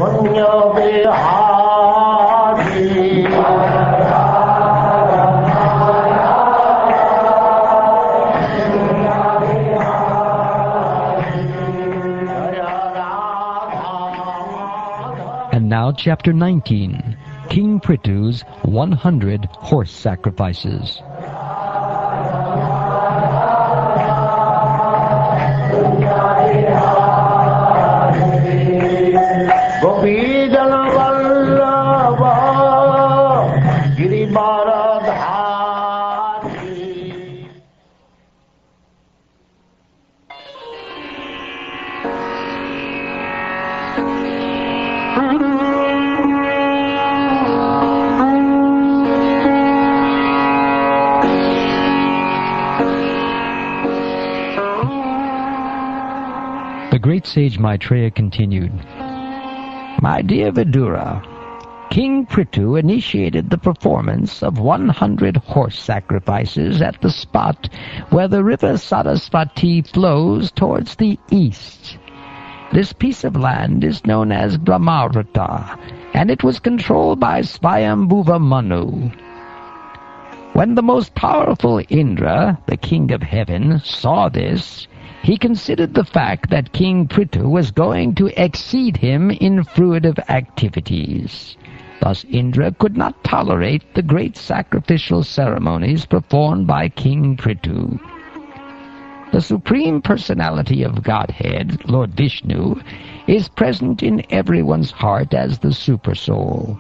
And now chapter 19, King Prithu's 100 horse sacrifices. The great sage Maitreya continued, "My dear Vidura, King Prthu initiated the performance of 100 horse sacrifices at the spot where the river Sarasvati flows towards the east. This piece of land is known as Brahmarata, and it was controlled by Swayambhuva Manu. When the most powerful Indra, the king of heaven, saw this, he considered the fact that King Prthu was going to exceed him in fruitive activities. Thus Indra could not tolerate the great sacrificial ceremonies performed by King Prthu. The Supreme Personality of Godhead, Lord Vishnu, is present in everyone's heart as the Supersoul,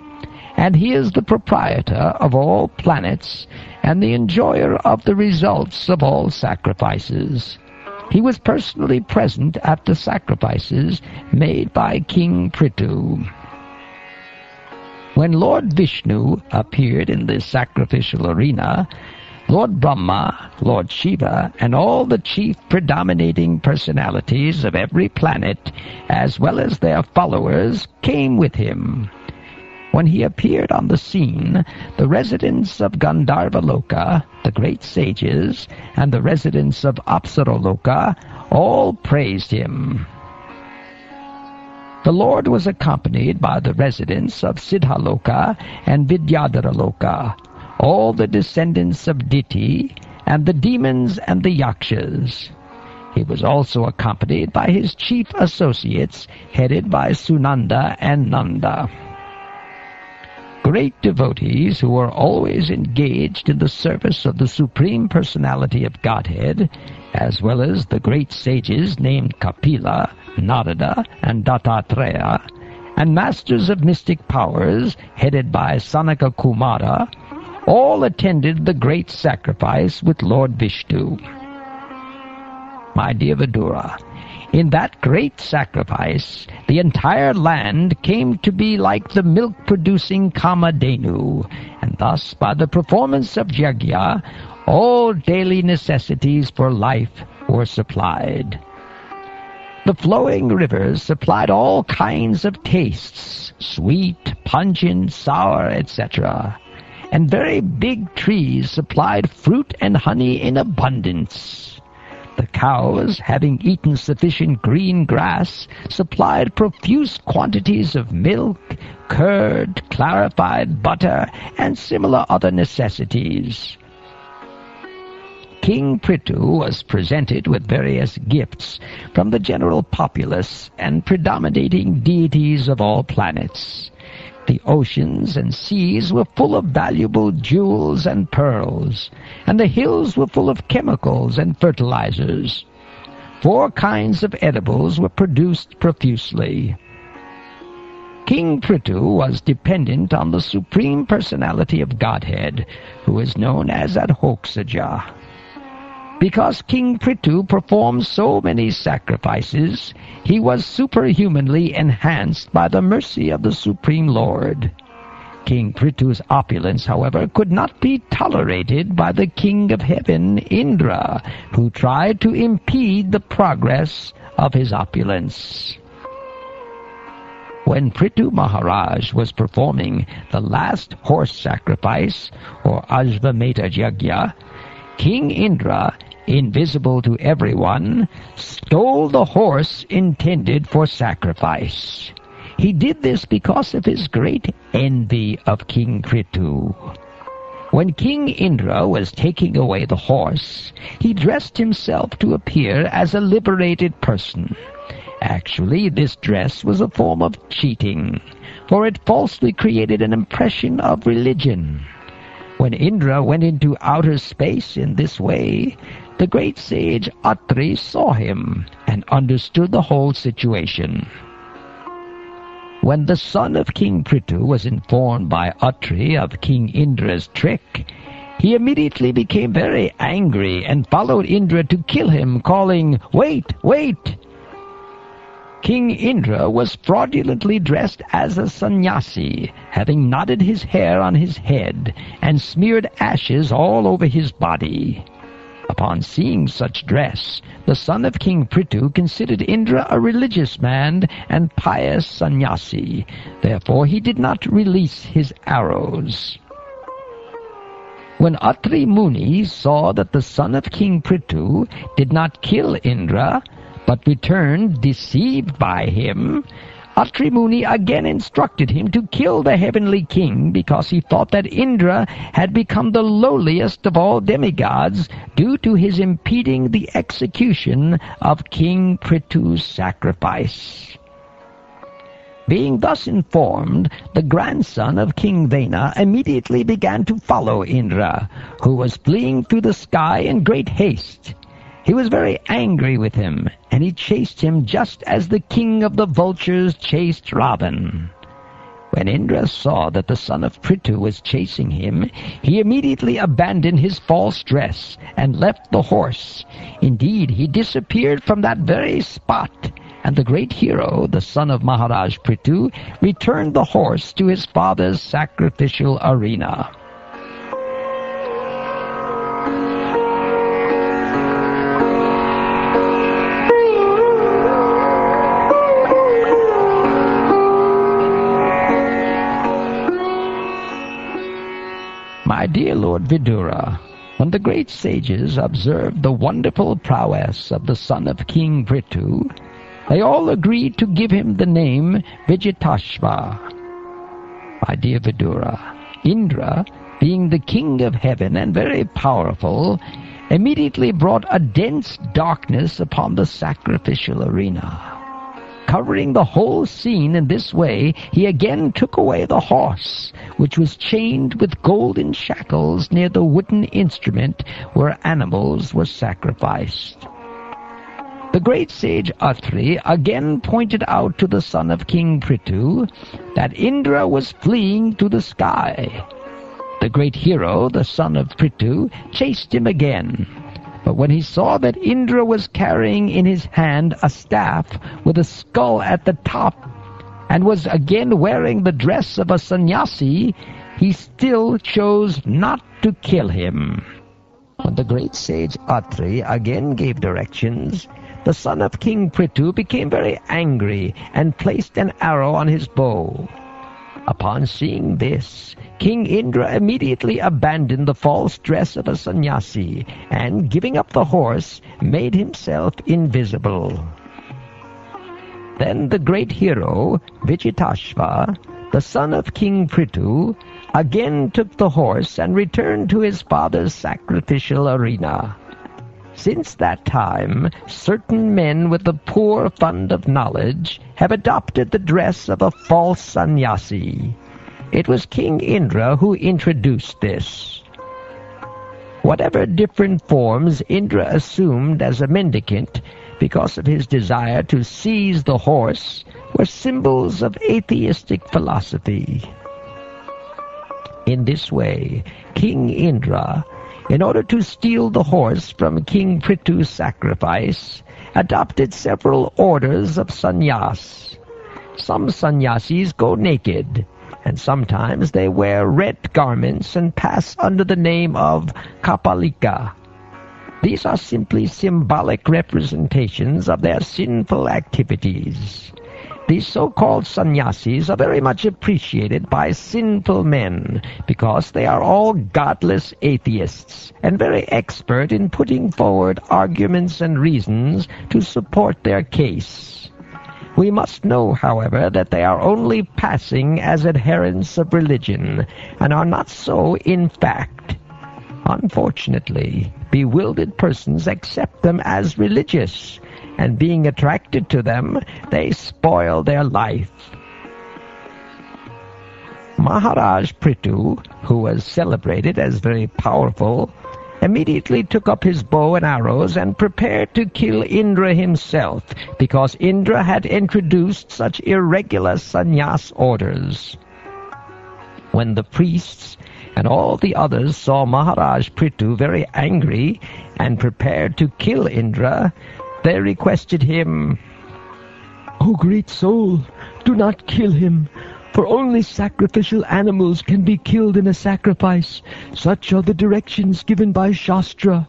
and he is the proprietor of all planets and the enjoyer of the results of all sacrifices. He was personally present at the sacrifices made by King Prthu. When Lord Vishnu appeared in the sacrificial arena, Lord Brahma, Lord Shiva, and all the chief predominating personalities of every planet, as well as their followers, came with him. When he appeared on the scene, the residents of Gandharvaloka, the great sages, and the residents of Apsaraloka all praised him. The Lord was accompanied by the residents of Siddhaloka and Vidyadharaloka, all the descendants of Diti, and the demons and the yakshas. He was also accompanied by his chief associates, headed by Sunanda and Nanda. Great devotees who were always engaged in the service of the Supreme Personality of Godhead, as well as the great sages named Kapila, Narada, and Dattatreya, and masters of mystic powers, headed by Sanaka Kumara, all attended the great sacrifice with Lord Vishnu. My dear Vidura, in that great sacrifice, the entire land came to be like the milk-producing Kamadhenu, and thus, by the performance of yajna, all daily necessities for life were supplied. The flowing rivers supplied all kinds of tastes, sweet, pungent, sour, etc., and very big trees supplied fruit and honey in abundance. The cows, having eaten sufficient green grass, supplied profuse quantities of milk, curd, clarified butter, and similar other necessities. King Prthu was presented with various gifts from the general populace and predominating deities of all planets. The oceans and seas were full of valuable jewels and pearls, and the hills were full of chemicals and fertilizers. 4 kinds of edibles were produced profusely. King Prthu was dependent on the Supreme Personality of Godhead, who is known as Adhoksaja. Because King Prthu performed so many sacrifices, he was superhumanly enhanced by the mercy of the Supreme Lord. King Prithu's opulence, however, could not be tolerated by the King of Heaven, Indra, who tried to impede the progress of his opulence. When Prthu Maharaj was performing the last horse sacrifice, or Ajvameta Yajna, King Indra, invisible to everyone, stole the horse intended for sacrifice. He did this because of his great envy of King Prthu. When King Indra was taking away the horse, he dressed himself to appear as a liberated person. Actually, this dress was a form of cheating, for it falsely created an impression of religion. When Indra went into outer space in this way, the great sage Atri saw him and understood the whole situation. When the son of King Prthu was informed by Atri of King Indra's trick, he immediately became very angry and followed Indra to kill him, calling, "Wait, wait!" King Indra was fraudulently dressed as a sannyasi, having knotted his hair on his head and smeared ashes all over his body. Upon seeing such dress, the son of King Prthu considered Indra a religious man and pious sannyasi. Therefore he did not release his arrows. When Atri Muni saw that the son of King Prthu did not kill Indra, but returned deceived by him, Atri Muni again instructed him to kill the heavenly king, because he thought that Indra had become the lowliest of all demigods due to his impeding the execution of King Prithu's sacrifice. Being thus informed, the grandson of King Vena immediately began to follow Indra, who was fleeing through the sky in great haste. He was very angry with him, and he chased him just as the king of the vultures chased Ravan. When Indra saw that the son of Prthu was chasing him, he immediately abandoned his false dress and left the horse. Indeed, he disappeared from that very spot, and the great hero, the son of Maharaj Prthu, returned the horse to his father's sacrificial arena. My dear Lord Vidura, when the great sages observed the wonderful prowess of the son of King Prthu, they all agreed to give him the name Vijitashva. My dear Vidura, Indra, being the king of heaven and very powerful, immediately brought a dense darkness upon the sacrificial arena. Covering the whole scene in this way, he again took away the horse, which was chained with golden shackles near the wooden instrument where animals were sacrificed. The great sage Atri again pointed out to the son of King Prthu that Indra was fleeing to the sky. The great hero, the son of Prthu, chased him again. But when he saw that Indra was carrying in his hand a staff with a skull at the top, and was again wearing the dress of a sannyasi, he still chose not to kill him. When the great sage Atri again gave directions, the son of King Prthu became very angry and placed an arrow on his bow. Upon seeing this, King Indra immediately abandoned the false dress of a sannyasi, and, giving up the horse, made himself invisible. Then the great hero, Vijitashva, the son of King Prthu, again took the horse and returned to his father's sacrificial arena. Since that time, certain men with a poor fund of knowledge have adopted the dress of a false sannyasi. It was King Indra who introduced this. Whatever different forms Indra assumed as a mendicant because of his desire to seize the horse were symbols of atheistic philosophy. In this way, King Indra, in order to steal the horse from King Prithu's sacrifice, adopted several orders of sannyas. Some sannyasis go naked, and sometimes they wear red garments and pass under the name of kapalika. These are simply symbolic representations of their sinful activities. These so-called sannyasis are very much appreciated by sinful men because they are all godless atheists and very expert in putting forward arguments and reasons to support their case. We must know, however, that they are only passing as adherents of religion, and are not so in fact. Unfortunately, bewildered persons accept them as religious, and being attracted to them, they spoil their life. Maharaj Prthu, who was celebrated as very powerful, immediately took up his bow and arrows and prepared to kill Indra himself, because Indra had introduced such irregular sannyas orders. When the priests and all the others saw Maharaj Prthu very angry and prepared to kill Indra, they requested him, "O great soul, do not kill him, for only sacrificial animals can be killed in a sacrifice. Such are the directions given by Shastra.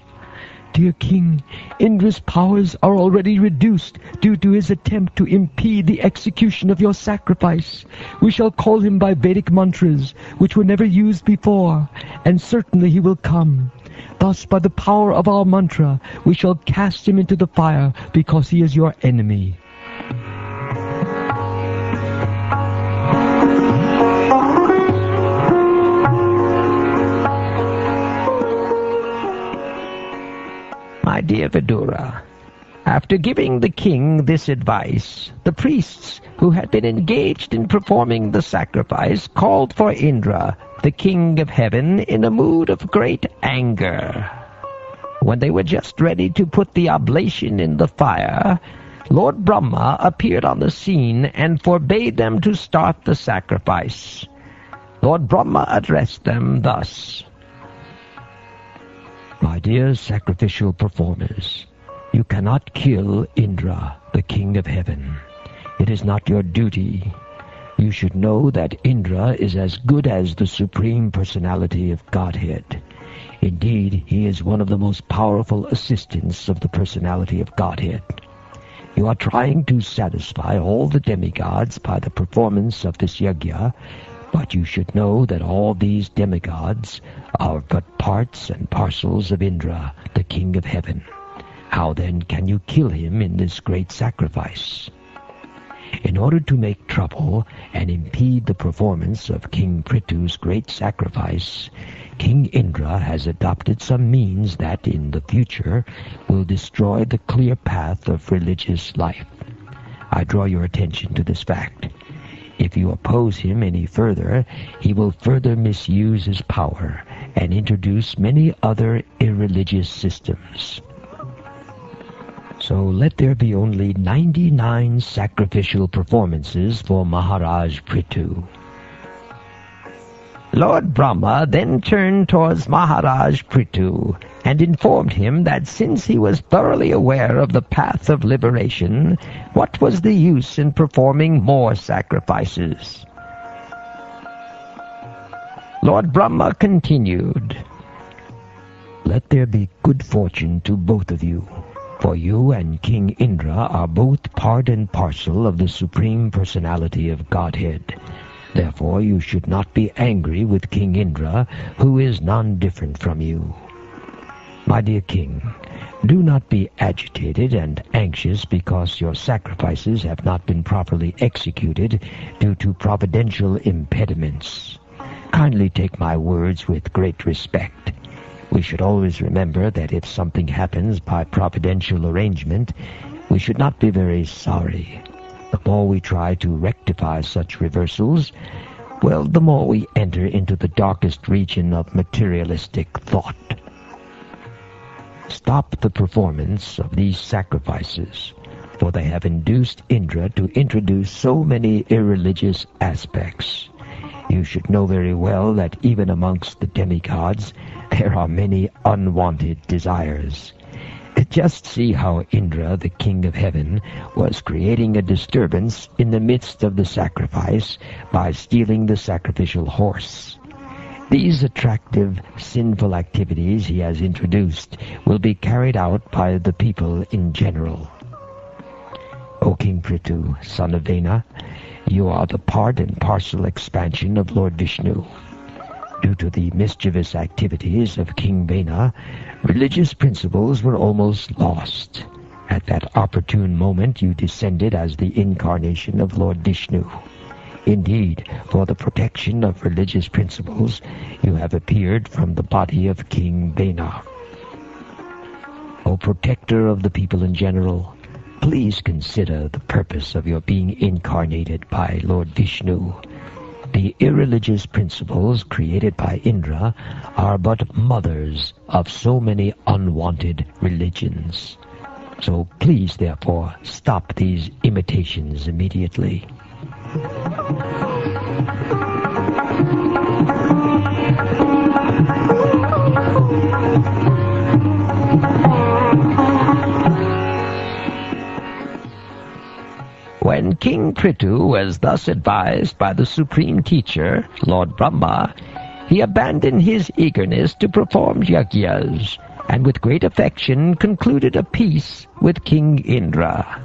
Dear king, Indra's powers are already reduced due to his attempt to impede the execution of your sacrifice. We shall call him by Vedic mantras, which were never used before, and certainly he will come. Thus, by the power of our mantra, we shall cast him into the fire, because he is your enemy." My dear Vidura, after giving the king this advice, the priests who had been engaged in performing the sacrifice called for Indra, the king of heaven, in a mood of great anger. When they were just ready to put the oblation in the fire, Lord Brahma appeared on the scene and forbade them to start the sacrifice. Lord Brahma addressed them thus: "My dear sacrificial performers, you cannot kill Indra, the king of heaven. It is not your duty. You should know that Indra is as good as the Supreme Personality of Godhead. Indeed, he is one of the most powerful assistants of the Personality of Godhead. You are trying to satisfy all the demigods by the performance of this yajna, but you should know that all these demigods are but parts and parcels of Indra, the king of heaven. How then can you kill him in this great sacrifice? In order to make trouble and impede the performance of King Prithu's great sacrifice, King Indra has adopted some means that, in the future, will destroy the clear path of religious life. I draw your attention to this fact. If you oppose him any further, he will further misuse his power and introduce many other irreligious systems. So let there be only 99 sacrificial performances for Maharaj Prthu." Lord Brahma then turned towards Maharaj Prthu and informed him that since he was thoroughly aware of the path of liberation, what was the use in performing more sacrifices? Lord Brahma continued, "Let there be good fortune to both of you, for you and King Indra are both part and parcel of the Supreme Personality of Godhead. Therefore you should not be angry with King Indra, who is none different from you. My dear king, do not be agitated and anxious because your sacrifices have not been properly executed due to providential impediments. Kindly take my words with great respect. We should always remember that if something happens by providential arrangement, we should not be very sorry. The more we try to rectify such reversals, well, the more we enter into the darkest region of materialistic thought. Stop the performance of these sacrifices, for they have induced Indra to introduce so many irreligious aspects. You should know very well that even amongst the demigods, there are many unwanted desires. Just see how Indra, the king of heaven, was creating a disturbance in the midst of the sacrifice by stealing the sacrificial horse. These attractive, sinful activities he has introduced will be carried out by the people in general. O King Prthu, son of Vena, you are the part and parcel expansion of Lord Vishnu. Due to the mischievous activities of King Vena, religious principles were almost lost. At that opportune moment you descended as the incarnation of Lord Vishnu. Indeed, for the protection of religious principles, you have appeared from the body of King Bena. O protector of the people in general, please consider the purpose of your being incarnated by Lord Vishnu. The irreligious principles created by Indra are but mothers of so many unwanted religions. So please, therefore, stop these imitations immediately. When King Prthu was thus advised by the Supreme Teacher, Lord Brahma, he abandoned his eagerness to perform yajnas, and with great affection concluded a peace with King Indra.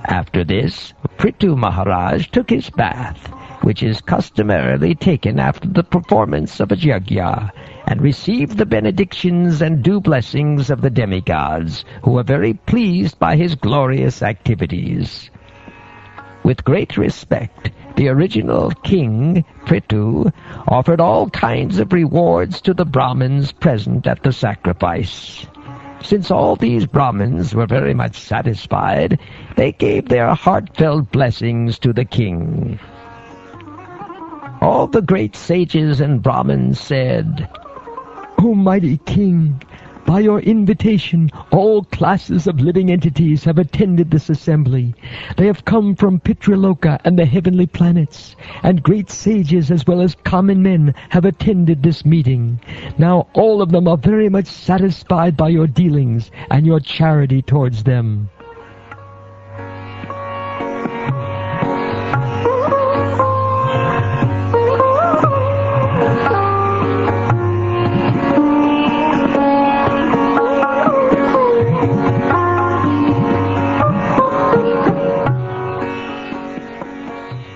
After this, Prthu Maharaj took his bath, which is customarily taken after the performance of a yajna, and received the benedictions and due blessings of the demigods, who were very pleased by his glorious activities. With great respect, the original king, Prthu, offered all kinds of rewards to the Brahmins present at the sacrifice. Since all these Brahmins were very much satisfied, they gave their heartfelt blessings to the king. All the great sages and Brahmins said, "O mighty king, by your invitation, all classes of living entities have attended this assembly. They have come from Pitraloka and the heavenly planets, and great sages as well as common men have attended this meeting. Now all of them are very much satisfied by your dealings and your charity towards them."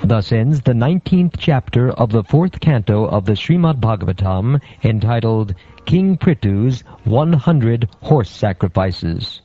Thus ends the 19th chapter of the 4th canto of the Srimad Bhagavatam, entitled King Prithu's 100 Horse Sacrifices.